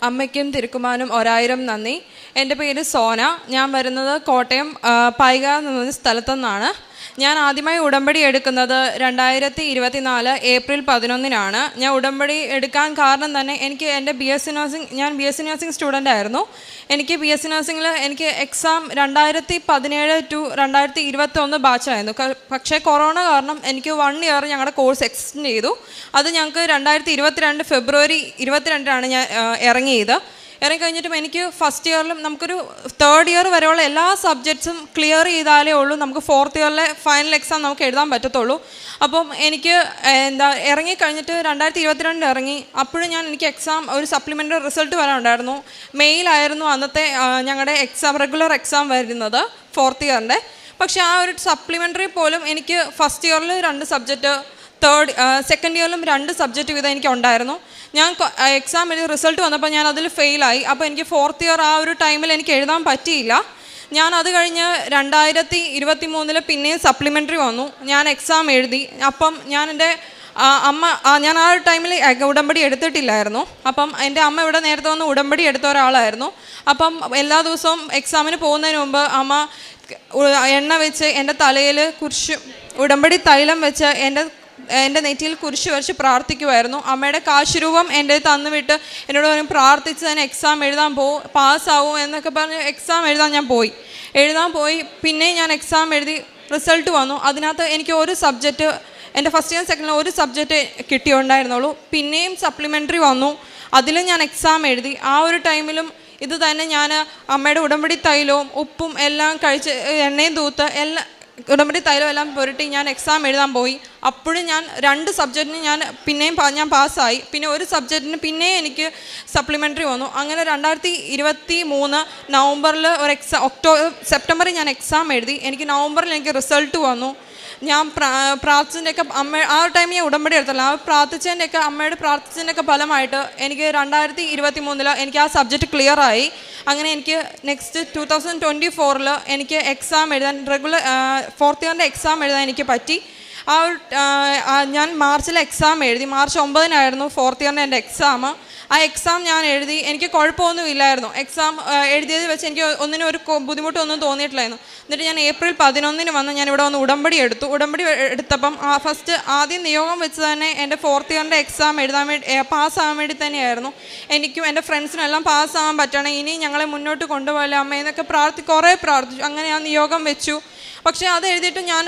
അമ്മയ്ക്കും തിരുക്കുമാനും 1000 നന്ദി. എൻ്റെ പേര് സോന. ഞാൻ വരുന്നത് കോട്ടയം പൈക എന്ന് പറഞ്ഞ സ്ഥലത്തു നിന്നാണ്. ഞാൻ ആദ്യമായി ഉടമ്പടി എടുക്കുന്നത് 2024 ഏപ്രിൽ 11-നാണ്. ഞാൻ ഉടമ്പടി എടുക്കാൻ കാരണം തന്നെ എനിക്ക് എൻ്റെ ഞാൻ B S C nursing student ആയിരുന്നു. എനിക്ക് ബി എസ് സി നഴ്സിംഗിൽ എനിക്ക് എക്സാം 2017 ടു 2021 ബാച്ചായിരുന്നു. പക്ഷേ കൊറോണ കാരണം എനിക്ക് 1 ഇയർ ഞങ്ങളുടെ കോഴ്സ് എക്സ്റ്റെൻഡ് ചെയ്തു. അത് ഞങ്ങൾക്ക് 2022 ഫെബ്രുവരി 22-നാണ് ഞാൻ ഇറങ്ങിയത്. ഇറങ്ങിക്കഴിഞ്ഞിട്ടും എനിക്ക് ഫസ്റ്റ് ഇയറിലും നമുക്കൊരു 3rd ഇയർ വരെയുള്ള എല്ലാ സബ്ജക്ട്സും ക്ലിയർ ചെയ്താലേ ഉള്ളൂ നമുക്ക് 4th ഇയറിലെ ഫൈനൽ എക്സാം നമുക്ക് എഴുതാൻ പറ്റത്തുള്ളൂ. അപ്പം എനിക്ക് ഇറങ്ങിക്കഴിഞ്ഞിട്ട് 2022 ഇറങ്ങി. അപ്പോഴും എനിക്ക് എക്സാം ഒരു സപ്ലിമെൻ്ററി റിസൾട്ട് വരാനുണ്ടായിരുന്നു. മെയിലായിരുന്നു അന്നത്തെ ഞങ്ങളുടെ റെഗുലർ എക്സാം വരുന്നത് 4th ഇയറിൻ്റെ. പക്ഷേ ആ ഒരു സപ്ലിമെൻ്ററി പോലും എനിക്ക് ഫസ്റ്റ് ഇയറിൽ 2 സബ്ജക്റ്റ്, സെക്കൻഡ് ഇയറിലും 2 സബ്ജക്റ്റ് വീതം എനിക്ക് ഉണ്ടായിരുന്നു. ഞാൻ എക്സാം എഴുതി റിസൾട്ട് വന്നപ്പോൾ ഞാൻ അതിൽ ഫെയിലായി. അപ്പോൾ എനിക്ക് 4th ഇയർ ആ ഒരു ടൈമിൽ എനിക്ക് എഴുതാൻ പറ്റിയില്ല. ഞാൻ അത് കഴിഞ്ഞ് 2023 പിന്നെയും സപ്ലിമെൻ്ററി വന്നു. ഞാൻ എക്സാം എഴുതി. അപ്പം ഞാൻ ആ ഒരു ടൈമിൽ ഉടമ്പടി എടുത്തിട്ടില്ലായിരുന്നു. അപ്പം എൻ്റെ അമ്മ ഇവിടെ നേരത്തെ വന്ന് ഉടമ്പടി എടുത്ത ഒരാളായിരുന്നു. അപ്പം എല്ലാ ദിവസവും എക്സാമിന് പോകുന്നതിന് മുമ്പ് അമ്മ എണ്ണ വെച്ച് എൻ്റെ തലയിൽ ഉടമ്പടി തൈലം വെച്ച് എൻ്റെ നെറ്റിയിൽ കുരിശ് വരച്ച് പ്രാർത്ഥിക്കുമായിരുന്നു. അമ്മയുടെ കാശുരൂപം എൻ്റെ തന്നുവിട്ട് എന്നോട് പ്രാർത്ഥിച്ച് തന്നെ എക്സാം എഴുതാൻ പാസ്സാവും എന്നൊക്കെ പറഞ്ഞ് എക്സാം എഴുതാൻ പോയി. പിന്നെ ഞാൻ എക്സാം എഴുതി റിസൾട്ട് വന്നു. അതിനകത്ത് എനിക്ക് ഒരു സബ്ജക്റ്റ്, എൻ്റെ ഫസ്റ്റ് ഇയർ സെക്കൻഡിൽ ഒരു സബ്ജക്റ്റ് കിട്ടിയുണ്ടായിരുന്നുള്ളൂ. പിന്നെയും സപ്ലിമെൻ്ററി വന്നു. അതിലും ഞാൻ എക്സാം എഴുതി. ആ ഒരു ടൈമിലും ഇത് തന്നെ ഞാൻ അമ്മയുടെ ഉടമ്പടി തൈലവും ഉപ്പും എല്ലാം കഴിച്ച് എണ്ണയും തൂത്ത് ഉടമ്പടി തൈലം എല്ലാം പുരട്ടി ഞാൻ എക്സാം എഴുതാൻ പോയി. അപ്പോഴും ഞാൻ 2 സബ്ജക്റ്റിന് ഞാൻ പാസ്സായി. പിന്നെ ഒരു സബ്ജക്റ്റിന് പിന്നെയും എനിക്ക് സപ്ലിമെൻ്ററി വന്നു. അങ്ങനെ 2023 നവംബറിൽ ഒരു സെപ്റ്റംബറിൽ ഞാൻ എക്സാം എഴുതി. എനിക്ക് നവംബറിൽ എനിക്ക് റിസൾട്ട് വന്നു. ഞാൻ പ്രാർത്ഥിച്ചതിൻ്റെയൊക്കെ ആ ഒരു ടൈമിൽ ഞാൻ ഉടമ്പടി എടുത്തല്ലോ. അമ്മയുടെ പ്രാർത്ഥിച്ചതിൻ്റെയൊക്കെ ഫലമായിട്ട് എനിക്ക് 2023 എനിക്ക് ആ സബ്ജക്റ്റ് ക്ലിയറായി. അങ്ങനെ എനിക്ക് നെക്സ്റ്റ് 2024 എനിക്ക് എക്സാം എഴുതാൻ ഫോർത്ത് ഇയറിൻ്റെ എക്സാം എഴുതാൻ എനിക്ക് പറ്റി. ഞാൻ മാർച്ചിൽ എക്സാം എഴുതി. മാർച്ച് 9-നായിരുന്നു 4th ഇയറിൻ്റെ എൻ്റെ എക്സാം. ആ എക്സാം ഞാൻ എഴുതി. എനിക്ക് കുഴപ്പമൊന്നും ഇല്ലായിരുന്നു. എക്സാം എഴുതിയത് വെച്ച് എനിക്ക് ഒന്നിനും ഒരു ബുദ്ധിമുട്ടൊന്നും തോന്നിയിട്ടില്ലായിരുന്നു. എന്നിട്ട് ഞാൻ ഏപ്രിൽ 11-ന് വന്ന് ഞാനിവിടെ വന്ന് ഉടമ്പടി എടുത്തപ്പം ആദ്യം നിയോഗം വെച്ച് തന്നെ എൻ്റെ 4th ഇയറിൻ്റെ എക്സാം പാസ്സാകാൻ വേണ്ടി തന്നെയായിരുന്നു. എനിക്കും എൻ്റെ ഫ്രണ്ട്സിനും എല്ലാം പാസ്സാകാൻ പറ്റണം, ഇനി ഞങ്ങളെ മുന്നോട്ട് കൊണ്ടുപോകല്ലേ അമ്മയെന്നൊക്കെ കുറേ പ്രാർത്ഥിച്ചു. അങ്ങനെ ഞാൻ നിയോഗം വെച്ചു. പക്ഷേ അത് എഴുതിയിട്ട് ഞാൻ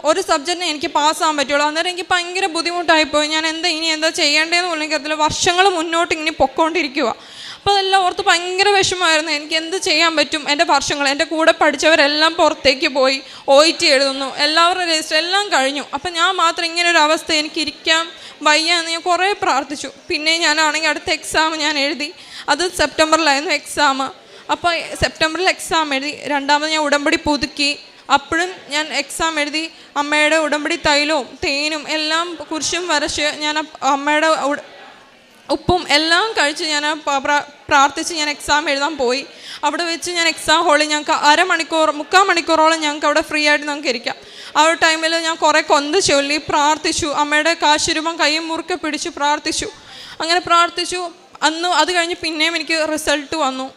ഒരു സബ്ജക്റ്റിന് എനിക്ക് പാസ്സാകാൻ പറ്റുള്ളൂ. അന്നേരം എനിക്ക് ഭയങ്കര ബുദ്ധിമുട്ടായിപ്പോയി. ഞാൻ ഇനി എന്താ ചെയ്യേണ്ടതെന്ന് പോലും എനിക്കറിയില്ല. വർഷങ്ങൾ മുന്നോട്ട് ഇങ്ങനെ പൊക്കോണ്ടിരിക്കുക. അപ്പോൾ അതെല്ലാം ഓർത്ത് ഭയങ്കര വിഷമമായിരുന്നു. എനിക്ക് എന്ത് ചെയ്യാൻ പറ്റും? എൻ്റെ കൂടെ പഠിച്ചവരെല്ലാം പുറത്തേക്ക് പോയി OET എഴുതുന്നു, എല്ലാവരുടെ രജിസ്റ്റർ എല്ലാം കഴിഞ്ഞു. അപ്പം ഞാൻ മാത്രം ഇങ്ങനൊരു അവസ്ഥ, എനിക്ക് ഇരിക്കാൻ വയ്യ എന്ന് ഞാൻ കുറേ പ്രാർത്ഥിച്ചു. പിന്നെ ഞാനാണെങ്കിൽ അടുത്ത എക്സാം ഞാൻ എഴുതി. അത് സെപ്റ്റംബറിലായിരുന്നു എക്സാം. അപ്പോൾ സെപ്റ്റംബറിൽ എക്സാം എഴുതി. രണ്ടാമത് ഞാൻ ഉടമ്പടി പുതുക്കി. അപ്പോഴും ഞാൻ എക്സാം എഴുതി. അമ്മയുടെ ഉടമ്പടി തൈലവും തേനും എല്ലാം കുരിശും വരച്ച് ഞാൻ അമ്മയുടെ ഉപ്പും എല്ലാം കഴിച്ച് ഞാൻ പ്രാർത്ഥിച്ച് ഞാൻ എക്സാം എഴുതാൻ പോയി. അവിടെ വെച്ച് ഞാൻ എക്സാം ഹാളിൽ ഞങ്ങൾക്ക് 3/4 മണിക്കൂറോളം ഞങ്ങൾക്ക് അവിടെ ഫ്രീ ആയിട്ട് നമുക്ക് ഇരിക്കാം. ആ ഒരു ടൈമിൽ ഞാൻ കുറേ കൊന്ത ചൊല്ലി പ്രാർത്ഥിച്ചു. അമ്മയുടെ കാശുരൂപം കൈയും മുറുക്കെ പിടിച്ചു പ്രാർത്ഥിച്ചു. അങ്ങനെ പ്രാർത്ഥിച്ചു. അത് കഴിഞ്ഞ് പിന്നെയും എനിക്ക് റിസൾട്ട് വന്നു.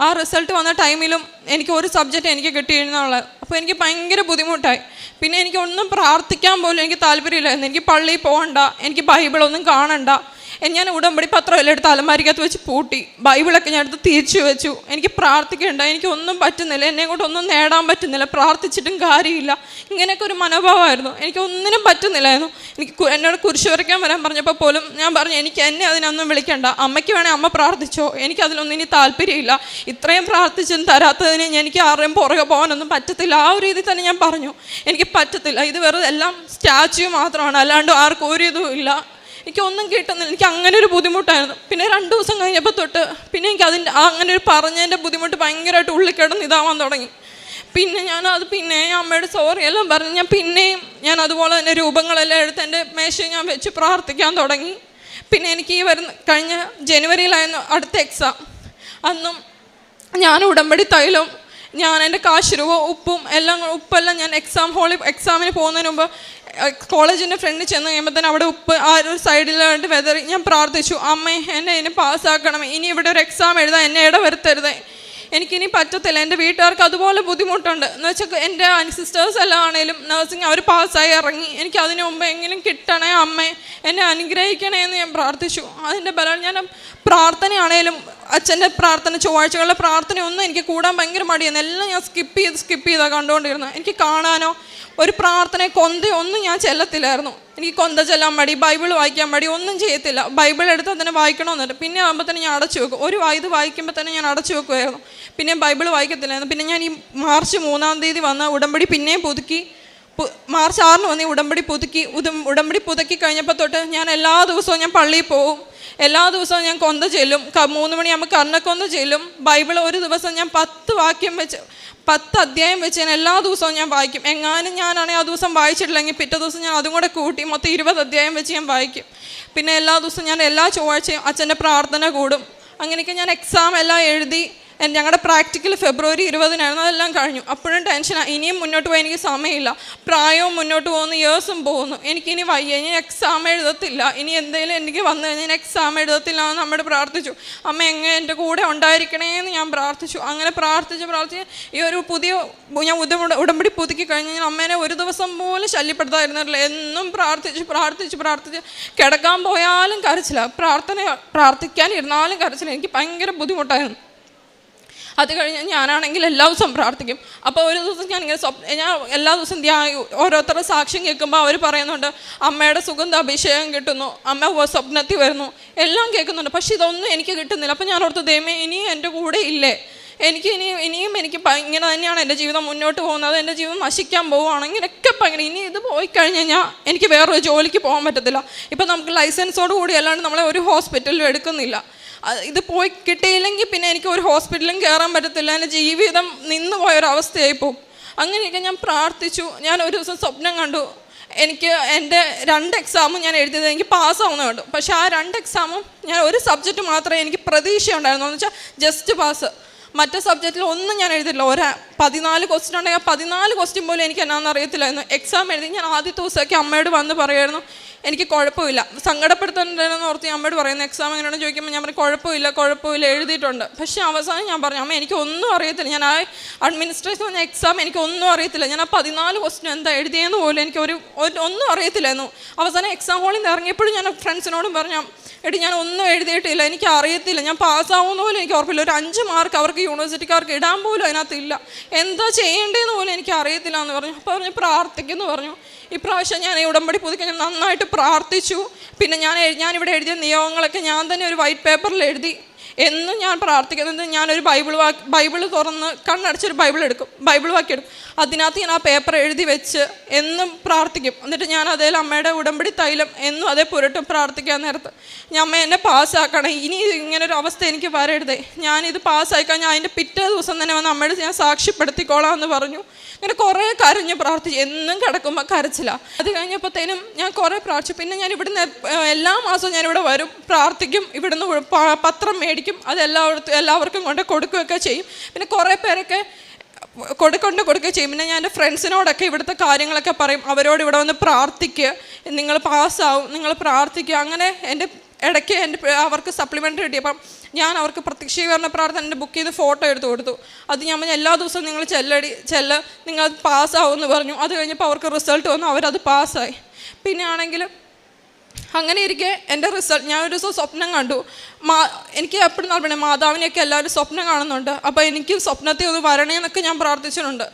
ആ റിസൾട്ട് വന്ന ടൈമിലും എനിക്ക് ഒരു സബ്ജക്റ്റ് എനിക്ക് കിട്ടിയിരുന്നുള്ളത്. അപ്പോൾ എനിക്ക് ഭയങ്കര ബുദ്ധിമുട്ടായി. പിന്നെ എനിക്ക് ഒന്നും പ്രാർത്ഥിക്കാൻ പോലും എനിക്ക് താല്പര്യമില്ലായിരുന്നു. എനിക്ക് പള്ളിയിൽ പോകണ്ട, എനിക്ക് ബൈബിളൊന്നും കാണണ്ട. ഞാൻ ഉടമ്പടി പത്രമെല്ലാം എടുത്ത് അലമാരിക്കകത്ത് വെച്ച് പൂട്ടി. ബൈബിളൊക്കെ ഞാൻ എടുത്ത് തിരിച്ചു വെച്ചു. എനിക്ക് പ്രാർത്ഥിക്കേണ്ട, എനിക്കൊന്നും പറ്റുന്നില്ല, എന്നെ കൊണ്ടൊന്നും നേടാൻ പറ്റുന്നില്ല, പ്രാർത്ഥിച്ചിട്ടും കാര്യമില്ല. ഇങ്ങനെയൊക്കെ ഒരു മനോഭാവമായിരുന്നു. എനിക്കൊന്നിനും പറ്റുന്നില്ലായിരുന്നു. എന്നോട് കുരിശ് വരയ്ക്കാൻ വരാൻ പറഞ്ഞപ്പോൾ പോലും ഞാൻ പറഞ്ഞു, എന്നെ അതിനൊന്നും വിളിക്കണ്ട, അമ്മയ്ക്ക് വേണേൽ അമ്മ പ്രാർത്ഥിച്ചോ, എനിക്കതിലൊന്നും ഇനി താല്പര്യമില്ല. ഇത്രയും പ്രാർത്ഥിച്ചും തരാത്തതിന് എനിക്ക് ആരുടെയും പുറകെ പോകാനൊന്നും പറ്റത്തില്ല. ആ ഒരു രീതിയിൽ തന്നെ ഞാൻ പറഞ്ഞു, എനിക്ക് പറ്റത്തില്ല, ഇത് വെറുതെ എല്ലാം സ്റ്റാച്യു മാത്രമാണ്, അല്ലാണ്ട് ആർക്കും ഒരു ഇതും ഇല്ല, എനിക്കൊന്നും കിട്ടുന്നില്ല. എനിക്ക് അങ്ങനെ ഒരു ബുദ്ധിമുട്ടായിരുന്നു. പിന്നെ 2 ദിവസം കഴിഞ്ഞപ്പോൾ തൊട്ട് പിന്നെ എനിക്ക് അങ്ങനെ ഒരു പറഞ്ഞതിൻ്റെ ബുദ്ധിമുട്ട് ഭയങ്കരമായിട്ട് ഉള്ളിൽ കിടന്ന് ഇതാവാൻ തുടങ്ങി. പിന്നെ അമ്മയുടെ സോറി എല്ലാം പറഞ്ഞ് ഞാൻ അതുപോലെ തന്നെ രൂപങ്ങളെല്ലാം എടുത്ത് എൻ്റെ മേശയിൽ ഞാൻ വെച്ച് പ്രാർത്ഥിക്കാൻ തുടങ്ങി. പിന്നെ എനിക്ക് കഴിഞ്ഞ ജനുവരിയിലായിരുന്നു അടുത്ത എക്സാം. അന്നും ഞാൻ ഉടമ്പടി തൈലവും ഞാൻ എൻ്റെ കാശുരൂപവും ഉപ്പെല്ലാം ഞാൻ എക്സാമിന് പോകുന്നതിന് മുമ്പ് കോളേജിൻ്റെ ഫ്രണ്ടിൽ ചെന്ന് കഴിയുമ്പോൾ തന്നെ അവിടെ ഉപ്പ് ആ ഒരു സൈഡിലായിട്ട് വെതറി ഞാൻ പ്രാർത്ഥിച്ചു, അമ്മേ എന്നെ ഇനി പാസ്സാക്കണം, ഇനി ഇവിടെ ഒരു എക്സാം എഴുതാൻ എന്നെ ഇടവരുത്തരുതേ, എനിക്കിനി പറ്റത്തില്ല. എൻ്റെ വീട്ടുകാർക്ക് അതുപോലെ ബുദ്ധിമുട്ടുണ്ട് എന്ന് വെച്ചാൽ എൻ്റെ സിസ്റ്റേഴ്സ് എല്ലാം ആണെങ്കിലും നഴ്സിംഗ് അവർ പാസ്സായി ഇറങ്ങി. എനിക്ക് അതിനു മുമ്പ് എങ്കിലും കിട്ടണേ അമ്മേ, എന്നെ അനുഗ്രഹിക്കണേ എന്ന് ഞാൻ പ്രാർത്ഥിച്ചു. അതിൻ്റെ ബലം ഞാൻ പ്രാർത്ഥനയാണേലും അച്ഛൻ്റെ പ്രാർത്ഥന, ചൊവ്വാഴ്ചകളുടെ പ്രാർത്ഥനയൊന്നും എനിക്ക് കൂടാൻ ഭയങ്കര മടിയായിരുന്നു. എല്ലാം ഞാൻ സ്കിപ്പ് ചെയ്താണ് കണ്ടുകൊണ്ടിരുന്നത്. എനിക്ക് കാണാനോ ഒരു പ്രാർത്ഥന കൊന്തയൊന്നും ഞാൻ ചെല്ലത്തില്ലായിരുന്നു. എനിക്ക് കൊന്ത ചെല്ലാൻ മടി, ബൈബിൾ വായിക്കാൻ മടി, ഒന്നും ചെയ്യത്തില്ല. ബൈബിൾ എടുത്താൽ തന്നെ വായിക്കണമെന്നുണ്ട്. പിന്നെ ആകുമ്പോൾ തന്നെ ഞാൻ അടച്ചു വെക്കും. ഒരു ഇത് വായിക്കുമ്പോൾ തന്നെ ഞാൻ അടച്ചു വെക്കുമായിരുന്നു. പിന്നെ ബൈബിൾ വായിക്കത്തില്ലായിരുന്നു. പിന്നെ ഞാൻ ഈ മാർച്ച് 3-ാം തീയതി വന്ന ഉടമ്പടി പിന്നെയും പുതുക്കി, മാർച്ച് 6-ന് വന്ന് ഉടമ്പടി പുതുക്കി കഴിഞ്ഞപ്പോൾ തൊട്ട് ഞാൻ എല്ലാ ദിവസവും ഞാൻ പള്ളിയിൽ പോകും. എല്ലാ ദിവസവും ഞാൻ കൊന്ത ചെല്ലും. 3 മണിയാകുമ്പോൾ കർണക്കൊന്ത ചെല്ലും. ബൈബിൾ ഒരു ദിവസം ഞാൻ 10 അധ്യായം വെച്ച് ഞാൻ എല്ലാ ദിവസവും ഞാൻ വായിക്കും. എങ്ങാനും ഞാനാണെങ്കിൽ ആ ദിവസം വായിച്ചിട്ടില്ലെങ്കിൽ പിറ്റേ ദിവസം ഞാൻ അതും കൂടെ കൂട്ടി മൊത്തം 20 അധ്യായം വെച്ച് ഞാൻ വായിക്കും. പിന്നെ എല്ലാ ദിവസവും ഞാൻ എല്ലാ ചൊവ്വാഴ്ചയും അച്ഛൻ്റെ പ്രാർത്ഥന കൂടും. അങ്ങനെയൊക്കെ ഞാൻ എക്സാം എല്ലാം എഴുതി. ഞങ്ങളുടെ പ്രാക്ടിക്കൽ ഫെബ്രുവരി 20-നായിരുന്നു. അതെല്ലാം കഴിഞ്ഞു. അപ്പോഴും ടെൻഷനാണ്, ഇനിയും മുന്നോട്ട് പോകാൻ എനിക്ക് സമയമില്ല. പ്രായവും മുന്നോട്ട് പോകുന്നു, ഇയേഴ്സും പോകുന്നു. എനിക്കിനി വയ്യ, ഇനി എക്സാം എഴുതത്തില്ല, ഇനി എന്തെങ്കിലും എനിക്ക് വന്നു കഴിഞ്ഞാൽ ഞാൻ എക്സാം എഴുതത്തില്ല എന്ന് നമ്മൾ പ്രാർത്ഥിച്ചു. അമ്മ എങ്ങനെ എൻ്റെ കൂടെ ഉണ്ടായിരിക്കണേ എന്ന് ഞാൻ പ്രാർത്ഥിച്ചു. അങ്ങനെ പ്രാർത്ഥിച്ച് ഈ ഒരു ഞാൻ ഉടമ്പടി പുതുക്കി കഴിഞ്ഞ് ഞാൻ അമ്മേനെ ഒരു ദിവസം പോലും ശല്യപ്പെടുത്താതിരുന്നില്ല. എന്നും പ്രാർത്ഥിച്ച് കിടക്കാൻ പോയാലും കരച്ചില്ല, പ്രാർത്ഥിക്കാനിരുന്നാലും കരച്ചില്ല. എനിക്ക് ഭയങ്കര ബുദ്ധിമുട്ടായിരുന്നു. അത് കഴിഞ്ഞ് ഞാനാണെങ്കിൽ എല്ലാ ദിവസവും പ്രാർത്ഥിക്കും. അപ്പോൾ ഒരു ദിവസം ഞാൻ എല്ലാ ദിവസവും ഓരോരുത്തരുടെ സാക്ഷ്യം കേൾക്കുമ്പോൾ അവർ പറയുന്നുണ്ട് അമ്മയുടെ സുഗന്ധ അഭിഷേകം കിട്ടുന്നു, അമ്മ സ്വപ്നത്തിൽ വരുന്നു, എല്ലാം കേൾക്കുന്നുണ്ട്. പക്ഷെ ഇതൊന്നും എനിക്ക് കിട്ടുന്നില്ല. അപ്പോൾ ഞാൻ ഓർത്ത്, ദൈവമേ ഇനിയും എൻ്റെ കൂടെ ഇല്ലേ, ഇനിയും എനിക്ക് ഇങ്ങനെ തന്നെയാണ് എൻ്റെ ജീവിതം മുന്നോട്ട് പോകുന്നത്, എൻ്റെ ജീവിതം നശിക്കാൻ പോവുകയാണ്, ഇങ്ങനെയൊക്കെ ഭയങ്കര. ഇനി ഇത് പോയി കഴിഞ്ഞ് കഴിഞ്ഞാൽ എനിക്ക് വേറൊരു ജോലിക്ക് പോകാൻ പറ്റത്തില്ല. ഇപ്പം നമുക്ക് ലൈസൻസോട് കൂടി അല്ലാണ്ട് നമ്മളെ ഒരു ഹോസ്പിറ്റലിലും എടുക്കുന്നില്ല. ഇത് പോയി കിട്ടിയില്ലെങ്കിൽ പിന്നെ എനിക്ക് ഒരു ഹോസ്പിറ്റലും കയറാൻ പറ്റത്തില്ല. എൻ്റെ ജീവിതം നിന്നു പോയൊരവസ്ഥയായി പോകും. അങ്ങനെയൊക്കെ ഞാൻ പ്രാർത്ഥിച്ചു. ഞാൻ ഒരു ദിവസം സ്വപ്നം കണ്ടു, എനിക്ക് എൻ്റെ 2 എക്സാമും ഞാൻ എഴുതിയത് എനിക്ക് പാസ്സാവുന്ന കണ്ടു. പക്ഷേ ആ 2 എക്സാമും ഞാൻ ഒരു സബ്ജക്റ്റ് മാത്രമേ എനിക്ക് പ്രതീക്ഷ ഉണ്ടായിരുന്നു, എന്ന് വെച്ചാൽ ജസ്റ്റ് പാസ്. മറ്റേ സബ്ജക്റ്റിൽ ഒന്നും ഞാൻ എഴുതിയില്ല. 14 ക്വസ്റ്റ്യൻ ഉണ്ടെങ്കിൽ 14 ക്വസ്റ്റ്യൻ പോലും എനിക്ക് എന്നാന്ന് അറിയത്തില്ലായിരുന്നു. എക്സാം എഴുതി ഞാൻ ആദ്യത്തെ ദിവസമൊക്കെ അമ്മയോട് വന്ന് പറയുമായിരുന്നു എനിക്ക് കുഴപ്പമില്ല, സങ്കടപ്പെടുത്തേണ്ടെന്ന് ഓർത്ത് ഞാൻ അമ്മയോട് പറയുന്നത്. എക്സാം എങ്ങനെയാണെന്ന് ചോദിക്കുമ്പോൾ ഞാൻ പറയും കുഴപ്പമില്ല എഴുതിയിട്ടുണ്ട്. പക്ഷേ അവസാനം ഞാൻ പറഞ്ഞു, അമ്മ എനിക്കൊന്നും അറിയത്തില്ല, ഞാൻ ആ അഡ്മിനിസ്ട്രേഷൻ എക്സാം എനിക്കൊന്നും അറിയത്തില്ല, ഞാൻ ആ 14 ക്വസ്റ്റ്യൻ എന്താ എഴുതിയെന്ന് പോലും എനിക്ക് ഒന്നും അറിയത്തില്ലായിരുന്നു. അവസാനം എക്സാം ഹോളിൽ നിന്ന് ഇറങ്ങിയപ്പോഴും ഞാൻ ഫ്രണ്ട്സിനോടും പറഞ്ഞു, എടി ഞാൻ ഒന്നും എഴുതിയിട്ടില്ല, എനിക്ക് അറിയത്തില്ല, ഞാൻ പാസ്സാവുന്ന പോലും എനിക്ക് ഉറപ്പില്ല, ഒരു 5 മാർക്ക് അവർക്ക് യൂണിവേഴ്സിറ്റിക്കാർക്ക് ഇടാൻ പോലും അതിനകത്തില്ല, എന്താ ചെയ്യേണ്ടതെന്ന് പോലും എനിക്ക് അറിയത്തില്ല എന്ന് പറഞ്ഞു. അപ്പോൾ പറഞ്ഞു പ്രാർത്ഥിക്കുമെന്ന് പറഞ്ഞു. ഇപ്രാവശ്യം ഞാൻ ഉടമ്പടി പുതുക്കി ഞാൻ നന്നായിട്ട് പ്രാർത്ഥിച്ചു. പിന്നെ ഞാനിവിടെ എഴുതിയ നിയോഗങ്ങളൊക്കെ ഞാൻ തന്നെ ഒരു വൈറ്റ് പേപ്പറിൽ എഴുതി. എന്നും ഞാൻ പ്രാർത്ഥിക്കുന്നത്, ഞാനൊരു ബൈബിൾ തുറന്ന് കണ്ണടച്ചൊരു ബൈബിൾ വാക്യം എടുക്കും, അതിനകത്ത് ഞാൻ ആ പേപ്പർ എഴുതി വെച്ച് എന്നും പ്രാർത്ഥിക്കും. എന്നിട്ട് ഞാൻ അതേ അമ്മയുടെ ഉടമ്പടി തൈലം എന്നും അതേ പുരട്ടും പ്രാർത്ഥിക്കാൻ നേരത്ത്. ഞാൻ അമ്മ എന്നെ പാസ്സാക്കണം, ഇനി ഇങ്ങനൊരു അവസ്ഥ എനിക്ക് വരരുതേ, ഞാനിത് പാസ്സായിക്കാൻ ഞാൻ അതിൻ്റെ പിറ്റേ ദിവസം തന്നെ വന്ന് അമ്മയുടെ ഞാൻ സാക്ഷ്യപ്പെടുത്തിക്കോളാം എന്ന് പറഞ്ഞു. ഇങ്ങനെ കുറേ കരഞ്ഞ് പ്രാർത്ഥിച്ചു. എന്നും കിടക്കുമ്പോൾ കരച്ചില്ല. അത് കഴിഞ്ഞപ്പോഴത്തേനും ഞാൻ കുറേ പ്രാർത്ഥിച്ചു. പിന്നെ ഞാൻ ഇവിടുന്ന് എല്ലാ മാസവും ഞാനിവിടെ വരും, പ്രാർത്ഥിക്കും, ഇവിടുന്ന് പത്രം മേടിക്കും, അത് എല്ലാവർക്കും കൊണ്ട് കൊടുക്കുകയൊക്കെ ചെയ്യും. പിന്നെ കുറേ പേരൊക്കെ കൊടുക്കുകയും ചെയ്യും. പിന്നെ ഞാൻ എൻ്റെ ഫ്രണ്ട്സിനോടൊക്കെ ഇവിടുത്തെ കാര്യങ്ങളൊക്കെ പറയും, അവരോട് ഇവിടെ വന്ന് പ്രാർത്ഥിക്കുക, നിങ്ങൾ പാസ്സാവും, നിങ്ങൾ പ്രാർത്ഥിക്കുക. അങ്ങനെ എൻ്റെ ഇടയ്ക്ക് അവർക്ക് സപ്ലിമെൻ്ററി കിട്ടിയപ്പം ഞാൻ അവർക്ക് പ്രത്യക്ഷീകരണ പ്രാർത്ഥന എൻ്റെ ബുക്ക് ചെയ്ത് ഫോട്ടോ എടുത്ത് കൊടുത്തു. അത് ഞാൻ എല്ലാ ദിവസവും നിങ്ങൾ നിങ്ങൾ പാസ്സാവും എന്ന് പറഞ്ഞു. അത് കഴിഞ്ഞപ്പോൾ അവർക്ക് റിസൾട്ട് വന്നു, അവരത് പാസ്സായി. പിന്നെ ആണെങ്കിൽ അങ്ങനെ ഇരിക്കെ എൻ്റെ റിസൾട്ട് ഞാനൊരു ദിവസം സ്വപ്നം കണ്ടു. എനിക്ക് എപ്പോഴും പറഞ്ഞേ മാതാവിനെയൊക്കെ എല്ലാവരും സ്വപ്നം കാണുന്നുണ്ട്, അപ്പോൾ എനിക്ക് സ്വപ്നത്തിൽ ഒന്ന് വരണേന്നൊക്കെ ഞാൻ പ്രാർത്ഥിച്ചിട്ടുണ്ട്.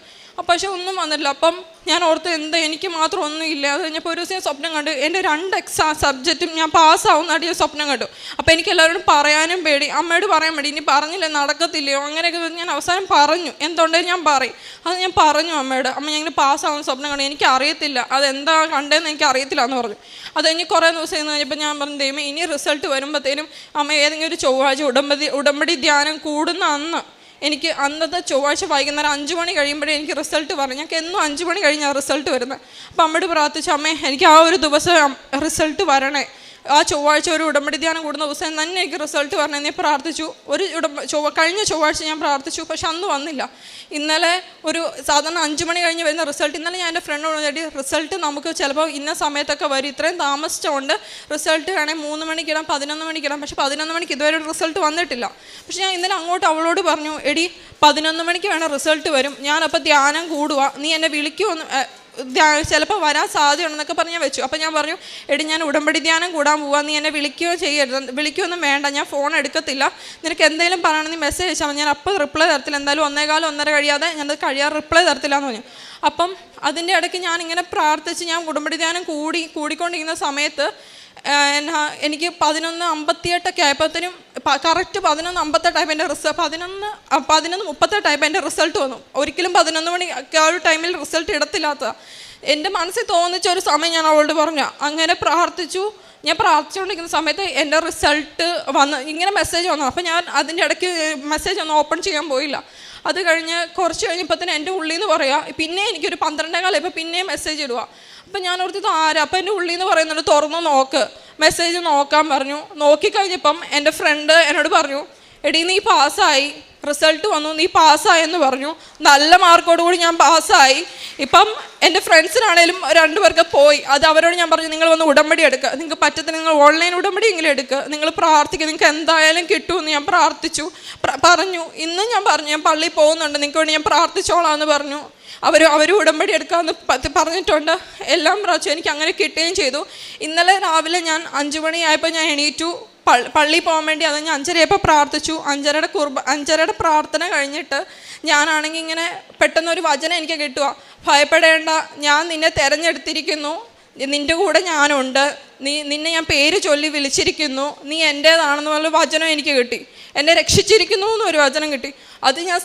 പക്ഷെ ഒന്നും വന്നില്ല. അപ്പം ഞാൻ ഓർത്ത് എന്താ എനിക്ക് മാത്രം ഒന്നും ഇല്ല. അത് കഴിഞ്ഞപ്പോൾ ഒരു ദിവസം സ്വപ്നം കണ്ടു, എൻ്റെ 2 സബ്ജക്റ്റും ഞാൻ പാസ്സാവുന്നതായിട്ട് ഞാൻ സ്വപ്നം കണ്ടു. അപ്പോൾ എനിക്ക് എല്ലാവരോടും പറയാനും പേടി, അമ്മയോട് പറയാൻ പേടി, ഇനി പറഞ്ഞില്ല നടക്കത്തില്ലയോ അങ്ങനെയൊക്കെ ഞാൻ അവസാനം പറഞ്ഞു, എന്തുണ്ടെങ്കിൽ ഞാൻ പറയും. അത് ഞാൻ പറഞ്ഞു അമ്മയോട്, അമ്മ ഞാൻ ഇങ്ങനെ പാസ്സാവുന്ന സ്വപ്നം കണ്ടു, എനിക്ക് അറിയത്തില്ല അതെന്താ കണ്ടതെന്ന് എനിക്ക് അറിയത്തില്ല എന്ന് പറഞ്ഞു. അത് കഴിഞ്ഞ് കുറേ ദിവസം ഇന്ന് കഴിഞ്ഞപ്പോൾ ഞാൻ പറഞ്ഞു, ദൈവമേ ഇനി റിസൾട്ട് വരുമ്പോഴത്തേനും അമ്മ ഏതെങ്കിലും ഒരു ചൊവ്വാഴ്ച ഉടമ്പടി ധ്യാനം കൂടുന്ന അന്ന് എനിക്ക് അന്നത്തെ ചൊവ്വാഴ്ച വൈകുന്നേരം 5 മണി കഴിയുമ്പോഴേ എനിക്ക് റിസൾട്ട് പറഞ്ഞു. ഞങ്ങൾക്ക് എന്നും 5 മണി കഴിഞ്ഞാൽ റിസൾട്ട് വരുന്നത്. അപ്പം അമ്മയോട് പ്രാർത്ഥിച്ചു, അമ്മേ എനിക്ക് ആ ഒരു ദിവസം റിസൾട്ട് വരണേ, ആ ചൊവ്വാഴ്ച ഒരു ഉടമ്പടി ധ്യാനം കൂടുന്ന ദിവസം തന്നെ എനിക്ക് റിസൾട്ട് പറഞ്ഞു. നീ പ്രാർത്ഥിച്ചു. കഴിഞ്ഞ ചൊവ്വാഴ്ച ഞാൻ പ്രാർത്ഥിച്ചു, പക്ഷെ അന്ന് വന്നില്ല. ഇന്നലെ ഒരു സാധാരണ 5 മണി കഴിഞ്ഞ് വരുന്ന റിസൾട്ട്, ഇന്നലെ ഞാൻ എൻ്റെ ഫ്രണ്ടിനോട് ചേട്ടി റിസൾട്ട് നമുക്ക് ചിലപ്പോൾ ഇന്ന സമയത്തൊക്കെ വരും, ഇത്രയും താമസിച്ചുകൊണ്ട് റിസൾട്ട് വേണേൽ 3 മണിക്കിടാം 11 മണിക്കിടാം, പക്ഷെ 11 മണിക്ക് ഇതുവരെ ഒരു റിസൾട്ട് വന്നിട്ടില്ല. പക്ഷെ ഞാൻ ഇന്നലെ അങ്ങോട്ട് അവളോട് പറഞ്ഞു, എടി 11 മണിക്ക് വേണം റിസൾട്ട് വരും, ഞാനപ്പോൾ ധ്യാനം കൂടുക, നീ എന്നെ വിളിക്കുമെന്ന്, ചിലപ്പോൾ വരാൻ സാധ്യതയുണ്ടെന്നൊക്കെ പറഞ്ഞ് ഞാൻ വെച്ചു. അപ്പോൾ ഞാൻ പറഞ്ഞു, എടി ഞാൻ ഉടമ്പടി ധ്യാനം കൂടാൻ പോവാ, നീ എന്നെ വിളിക്കുകയൊന്നും വേണ്ട, ഞാൻ ഫോൺ എടുക്കത്തില്ല, നിനക്ക് എന്തെങ്കിലും പറയണം നീ മെസ്സേജ് അയച്ചാൽ മതി, ഞാൻ അപ്പോൾ റിപ്ലൈ തരത്തില്ല, എന്തായാലും 1:15 കഴിയാതെ ഞാനത് റിപ്ലൈ തരത്തില്ല എന്ന് പറഞ്ഞു. അപ്പം അതിൻ്റെ ഇടയ്ക്ക് ഞാൻ ഇങ്ങനെ പ്രാർത്ഥിച്ച് ഞാൻ ഉടമ്പടി ധ്യാനം കൂടിക്കൊണ്ടിരിക്കുന്ന സമയത്ത് എനിക്ക് 11:58 ആയപ്പോഴത്തേനും കറക്റ്റ് 11:58 എൻ്റെ 11:38 എൻ്റെ റിസൾട്ട് വന്നു. ഒരിക്കലും 11 മണി ആ ഒരു ടൈമിൽ റിസൾട്ട് ഇടത്തില്ലാത്ത എൻ്റെ മനസ്സിൽ തോന്നിച്ച ഒരു സമയം ഞാൻ അവളോട് പറഞ്ഞു. അങ്ങനെ പ്രാർത്ഥിച്ചു. ഞാൻ പ്രാർത്ഥിച്ചുകൊണ്ടിരിക്കുന്ന സമയത്ത് എൻ്റെ റിസൾട്ട് വന്ന് ഇങ്ങനെ മെസ്സേജ് വന്നു. അപ്പോൾ ഞാൻ അതിൻ്റെ ഇടയ്ക്ക് മെസ്സേജ് ഒന്നും ഓപ്പൺ ചെയ്യാൻ പോയില്ല. അത് കഴിഞ്ഞ് കുറച്ച് കഴിഞ്ഞപ്പോൾ തന്നെ എൻ്റെ ഉള്ളിൽ നിന്ന് പറയുക, പിന്നെ എനിക്കൊരു 12:15 ഇപ്പോൾ പിന്നെയും മെസ്സേജ് ഇടുക. അപ്പം ഞാൻ ഓർത്തത് ആരാ, അപ്പം എൻ്റെ ഉള്ളിൽ നിന്ന് പറയുന്നുണ്ട് തുറന്നു നോക്ക്, മെസ്സേജ് നോക്കാൻ പറഞ്ഞു. നോക്കിക്കഴിഞ്ഞപ്പം എൻ്റെ ഫ്രണ്ട് എന്നോട് പറഞ്ഞു, എടീ നീ പാസ്സായി, റിസൾട്ട് വന്നു, നീ പാസ്സായെന്ന് പറഞ്ഞു. നല്ല മാർക്കോടുകൂടി ഞാൻ പാസ്സായി. ഇപ്പം എൻ്റെ ഫ്രണ്ട്സിനാണേലും 2 പേർക്ക് പോയി. അത് അവരോട് ഞാൻ പറഞ്ഞു, നിങ്ങൾ വന്ന് ഉടമ്പടി എടുക്കുക, നിങ്ങൾക്ക് പറ്റത്തില്ല നിങ്ങൾ ഓൺലൈൻ ഉടമ്പടി എങ്കിലും എടുക്കുക, നിങ്ങൾ പ്രാർത്ഥിക്കുക, നിങ്ങൾക്ക് എന്തായാലും കിട്ടുമെന്ന് ഞാൻ പ്രാർത്ഥിച്ചു പറഞ്ഞു. ഇന്നും ഞാൻ പറഞ്ഞു, ഞാൻ പള്ളിയിൽ പോകുന്നുണ്ട്, നിങ്ങൾക്ക് വേണ്ടി ഞാൻ പ്രാർത്ഥിച്ചോളാമെന്ന് പറഞ്ഞു. അവർ ഉടമ്പടി എടുക്കാമെന്ന് പറഞ്ഞിട്ടുണ്ട്. എല്ലാം പ്രാവശ്യം എനിക്ക് അങ്ങനെ കിട്ടുകയും ചെയ്തു. ഇന്നലെ രാവിലെ ഞാൻ 5 മണിയായപ്പോൾ ഞാൻ എണീറ്റു, പള്ളിയിൽ പോകാൻ വേണ്ടി. അത് ഞാൻ 5:30 പ്രാർത്ഥിച്ചു. 5:30 പ്രാർത്ഥന കഴിഞ്ഞിട്ട് ഞാനാണെങ്കിൽ ഇങ്ങനെ പെട്ടെന്നൊരു വചനം എനിക്ക് കിട്ടുക, ഭയപ്പെടേണ്ട, ഞാൻ നിന്നെ തിരഞ്ഞെടുത്തിരിക്കുന്നു, നിൻ്റെ കൂടെ ഞാനുണ്ട്, നിന്നെ ഞാൻ പേര് ചൊല്ലി വിളിച്ചിരിക്കുന്നു, നീ എൻ്റേതാണെന്നുള്ള വചനം എനിക്ക് കിട്ടി. എന്നെ രക്ഷിച്ചിരിക്കുന്നു എന്നൊരു വചനം കിട്ടി. അത് ഞാൻ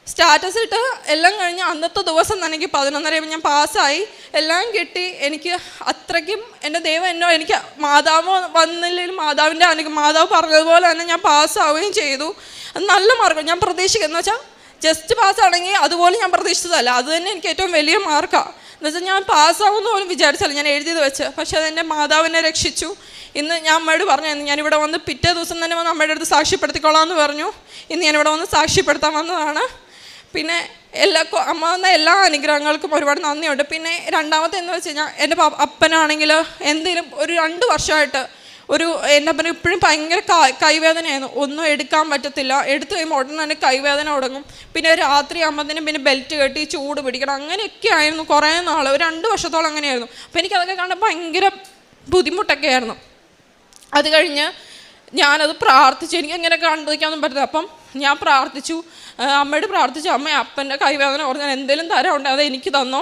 സ്റ്റാറ്റസ് ഇട്ട് എല്ലാം കഴിഞ്ഞ് അന്നത്തെ ദിവസം തന്നെ എനിക്ക് 11:30 ഞാൻ പാസ്സായി, എല്ലാം കിട്ടി. എനിക്ക് അത്രയ്ക്കും എൻ്റെ ദൈവം എനിക്ക് മാതാവ് വന്നില്ലെങ്കിലും മാതാവ് പറഞ്ഞതുപോലെ തന്നെ ഞാൻ പാസ്സാവുകയും ചെയ്തു. അത് നല്ല മാർക്കാണ്. ഞാൻ പ്രതീക്ഷിക്കുന്നത് വെച്ചാൽ ജസ്റ്റ് പാസ്സാണെങ്കിൽ അതുപോലെ ഞാൻ പ്രതീക്ഷിച്ചതല്ല, അത് തന്നെ എനിക്ക് ഏറ്റവും വലിയ മാർക്കാണ്. എന്നുവെച്ചാൽ ഞാൻ പാസ്സാവുമെന്ന് പോലും വിചാരിച്ചല്ല ഞാൻ എഴുതിയത് വെച്ച്. പക്ഷെ അതെൻ്റെ മാതാവിനെ രക്ഷിച്ചു. ഇന്ന് ഞാൻ അമ്മയോട് പറഞ്ഞു, ഞാനിവിടെ വന്ന് പിറ്റേ ദിവസം തന്നെ വന്ന് അമ്മയുടെ അടുത്ത് സാക്ഷ്യപ്പെടുത്തിക്കോളാമെന്ന് പറഞ്ഞു. ഇന്ന് ഞാനിവിടെ വന്ന് സാക്ഷ്യപ്പെടുത്താൻ വന്നതാണ്. പിന്നെ അമ്മ വന്ന എല്ലാ അനുഗ്രഹങ്ങൾക്കും ഒരുപാട് നന്ദിയുണ്ട്. പിന്നെ രണ്ടാമത്തെ എന്ന് വെച്ച് കഴിഞ്ഞാൽ എൻ്റെ അപ്പനാണെങ്കിൽ എന്തെങ്കിലും ഒരു 2 വർഷമായിട്ട് എൻ്റെ അപ്പന് ഇപ്പോഴും ഭയങ്കര കൈവേദനയായിരുന്നു. ഒന്നും എടുക്കാൻ പറ്റത്തില്ല, എടുത്തു കഴിയുമ്പോൾ ഉടനെ തന്നെ കൈവേദന തുടങ്ങും. പിന്നെ രാത്രി ആകുമ്പോഴത്തേനും പിന്നെ ബെൽറ്റ് കെട്ടി ചൂട് പിടിക്കണം, അങ്ങനെയൊക്കെ ആയിരുന്നു കുറേ നാൾ, ഒരു 2 വർഷത്തോളം അങ്ങനെയായിരുന്നു. അപ്പോൾ എനിക്കതൊക്കെ കണ്ടപ്പോൾ ഭയങ്കര ബുദ്ധിമുട്ടൊക്കെ ആയിരുന്നു. അത് കഴിഞ്ഞ് ഞാനത് പ്രാർത്ഥിച്ചു, എനിക്കങ്ങനെ കണ്ടിരിക്കാനൊന്നും പറ്റില്ല. അപ്പം ഞാൻ പ്രാർത്ഥിച്ചു, അമ്മയോട് പ്രാർത്ഥിച്ചു, അമ്മ അപ്പൻ്റെ കൈവേദന പറഞ്ഞാൽ എന്തെങ്കിലും തരമുണ്ട് അത് എനിക്ക് തന്നോ,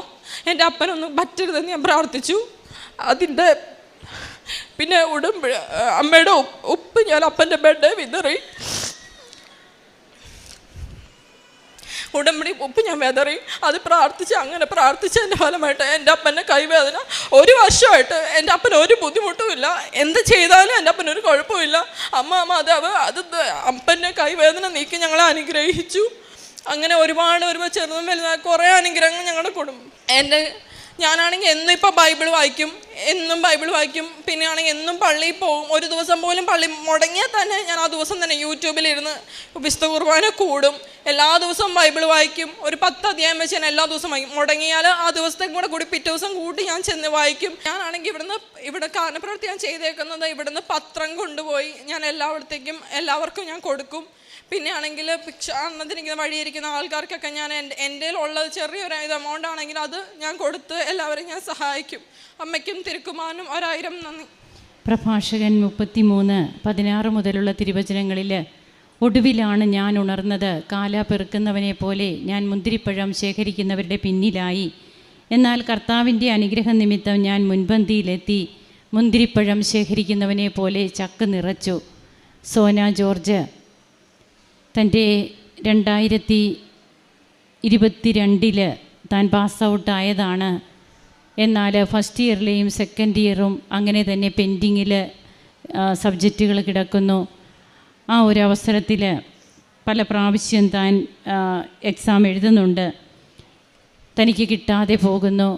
എൻ്റെ അപ്പനൊന്നും പറ്റരുതെന്ന് ഞാൻ പ്രാർത്ഥിച്ചു. അതിൻ്റെ പിന്നെ അമ്മയുടെ ഉപ്പ് ഞാൻ അപ്പൻ്റെ ബെഡ് വിതറി, ഉടമ്പടി ഉപ്പ് ഞാൻ വിതറി. അത് അങ്ങനെ പ്രാർത്ഥിച്ചതിൻ്റെ ഫലമായിട്ട് എൻ്റെ അപ്പൻ്റെ കൈവേദന 1 വർഷമായിട്ട് എൻ്റെ അപ്പന് ഒരു ബുദ്ധിമുട്ടുമില്ല, എന്ത് ചെയ്താലും എൻ്റെ അപ്പനൊരു കുഴപ്പമില്ല. അമ്മ മാതാവ് അത് അപ്പൻ്റെ കൈവേദന നീക്കി ഞങ്ങളെ അനുഗ്രഹിച്ചു. അങ്ങനെ ഒരുപാട് ചെറുതും വലുതായ കുറേ അനുഗ്രഹങ്ങൾ ഞങ്ങളുടെ കുടുംബം. ഞാനാണെങ്കിൽ എന്നും ഇപ്പോൾ ബൈബിൾ വായിക്കും. പിന്നെ ആണെങ്കിൽ എന്നും പള്ളിയിൽ പോകും. ഒരു ദിവസം പോലും പള്ളി മുടങ്ങിയാൽ തന്നെ ഞാൻ ആ ദിവസം തന്നെ യൂട്യൂബിലിരുന്ന് വിശുദ്ധ കുർബാന കൂടും. എല്ലാ ദിവസവും ബൈബിൾ വായിക്കും. ഒരു 10 അധ്യായം വെച്ച് ഞാൻ എല്ലാ ദിവസവും വായിക്കും. മുടങ്ങിയാൽ ആ ദിവസത്തേക്കും കൂടി പിറ്റേ ദിവസം കൂട്ടി ഞാൻ ചെന്ന് വായിക്കും. ഞാനാണെങ്കിൽ ഇവിടെ കാനപ്രവൃത്തി ഞാൻ ചെയ്തേക്കുന്നത് ഇവിടുന്ന് പത്രം കൊണ്ടുപോയി ഞാൻ എല്ലാവർക്കും ഞാൻ കൊടുക്കും. പിന്നെ ആണെങ്കിൽ അന്നത്തിരിക്കുന്ന വഴിയിരിക്കുന്ന ആൾക്കാർക്കൊക്കെ ഞാൻ എൻ്റെ ഉള്ളത് ചെറിയൊരു എമൗണ്ട് ആണെങ്കിൽ അത് ഞാൻ കൊടുത്ത് എല്ലാവരെയും ഞാൻ സഹായിക്കും. അമ്മയ്ക്കും തിരുക്കുമാനും 1000 നന്ദി. പ്രഭാഷകൻ 33:16 മുതലുള്ള തിരുവചനങ്ങളിൽ ഒടുവിലാണ് ഞാൻ ഉണർന്നത്, കാല പെറുക്കുന്നവനെ പോലെ ഞാൻ മുന്തിരിപ്പഴം ശേഖരിക്കുന്നവരുടെ പിന്നിലായി. എന്നാൽ കർത്താവിൻ്റെ അനുഗ്രഹ നിമിത്തം ഞാൻ മുൻപന്തിയിലെത്തി, മുന്തിരിപ്പഴം ശേഖരിക്കുന്നവനെ പോലെ ചക്ക് നിറച്ചു. സോന ജോർജ് തൻ്റെ 2022 താൻ പാസ് ഔട്ടായതാണ്. എന്നാൽ ഫസ്റ്റ് ഇയറിലെയും സെക്കൻഡ് ഇയറും അങ്ങനെ തന്നെ പെൻഡിങ്ങിൽ സബ്ജക്റ്റുകൾ കിടക്കുന്നു. ആ ഒരു അവസരത്തിൽ പല പ്രാവശ്യം താൻ എക്സാം എഴുതുന്നുണ്ട്, തനിക്ക് കിട്ടാതെ പോകുന്നു.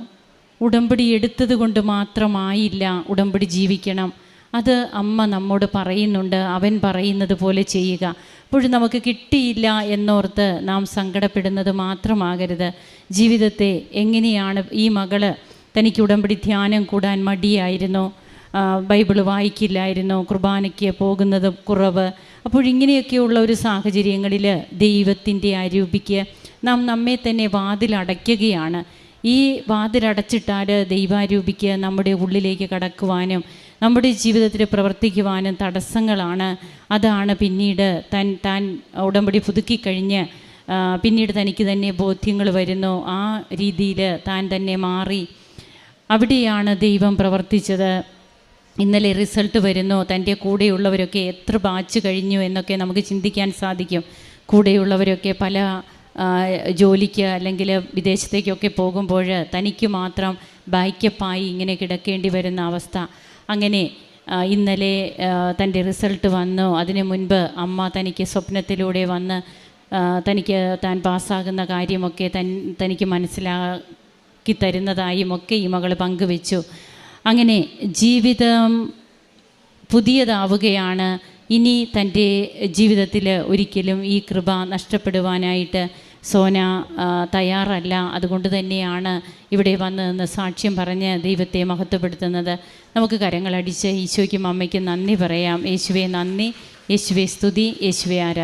ഉടമ്പടി എടുത്തത് കൊണ്ട് മാത്രമായില്ല ഉടമ്പടി ജീവിക്കണം. അത് അമ്മ നമ്മോട് പറയുന്നുണ്ട്, അവൻ പറയുന്നത് പോലെ ചെയ്യുക. അപ്പോഴും നമുക്ക് കിട്ടിയില്ല എന്നോർത്ത് നാം സങ്കടപ്പെടുന്നത് മാത്രമാകരുത്. ജീവിതത്തെ എങ്ങനെയാണ് ഈ മകള്, തനിക്ക് ഉടമ്പടി ധ്യാനം കൂടാൻ മടിയായിരുന്നു, ബൈബിള് വായിക്കില്ലായിരുന്നു, കുർബാനയ്ക്ക് പോകുന്നത് കുറവ്. അപ്പോഴിങ്ങനെയൊക്കെയുള്ള ഒരു സാഹചര്യങ്ങളിൽ ദൈവത്തിൻ്റെ അരൂപിക്ക് നാം നമ്മെ തന്നെ വാതിലടയ്ക്കുകയാണ്. ഈ വാതിലടച്ചിട്ടാൽ ദൈവാരൂപിക്ക് നമ്മുടെ ഉള്ളിലേക്ക് കടക്കുവാനും നമ്മുടെ ജീവിതത്തിൽ പ്രവർത്തിക്കുവാനും തടസ്സങ്ങളാണ്. അതാണ് പിന്നീട് താൻ ഉടമ്പടി പുതുക്കിക്കഴിഞ്ഞ് പിന്നീട് തനിക്ക് തന്നെ ബോധ്യങ്ങൾ വരുന്നു. ആ രീതിയിൽ താൻ തന്നെ മാറി. അവിടെയാണ് ദൈവം പ്രവർത്തിച്ചത്. ഇന്നലെ റിസൾട്ട് വരുന്നു. തൻ്റെ കൂടെയുള്ളവരൊക്കെ എത്ര ബാച്ച് കഴിഞ്ഞു എന്നൊക്കെ നമുക്ക് ചിന്തിക്കാൻ സാധിക്കും. കൂടെയുള്ളവരൊക്കെ പല ജോലിക്ക് അല്ലെങ്കിൽ വിദേശത്തേക്കൊക്കെ പോകുമ്പോൾ തനിക്ക് മാത്രം ബാക്കപ്പായി ഇങ്ങനെ കിടക്കേണ്ടി വരുന്ന അവസ്ഥ. അങ്ങനെ ഇന്നലെ തൻ്റെ റിസൾട്ട് വന്നു. അതിനു മുൻപ് അമ്മ തനിക്ക് സ്വപ്നത്തിലൂടെ വന്ന് തനിക്ക് താൻ പാസ്സാകുന്ന കാര്യമൊക്കെ തനിക്ക് മനസ്സിലാക്കി തരുന്നതായും ഒക്കെ ഈ മകൾ പങ്കുവെച്ചു. അങ്ങനെ ജീവിതം പുതിയതാവുകയാണ്. ഇനി തൻ്റെ ജീവിതത്തിൽ ഒരിക്കലും ഈ കൃപ നഷ്ടപ്പെടുവാനായിട്ട് സോന തയ്യാറല്ല. അതുകൊണ്ട് തന്നെയാണ് ഇവിടെ വന്ന് നിന്ന് സാക്ഷ്യം പറഞ്ഞ് ദൈവത്തെ മഹത്വപ്പെടുത്തുന്നത്. നമുക്ക് കരങ്ങളടിച്ച് ഈശോയ്ക്കും അമ്മയ്ക്കും നന്ദി പറയാം. യേശുവേ നന്ദി, യേശുവേ സ്തുതി, യേശുവേ ആരാധന.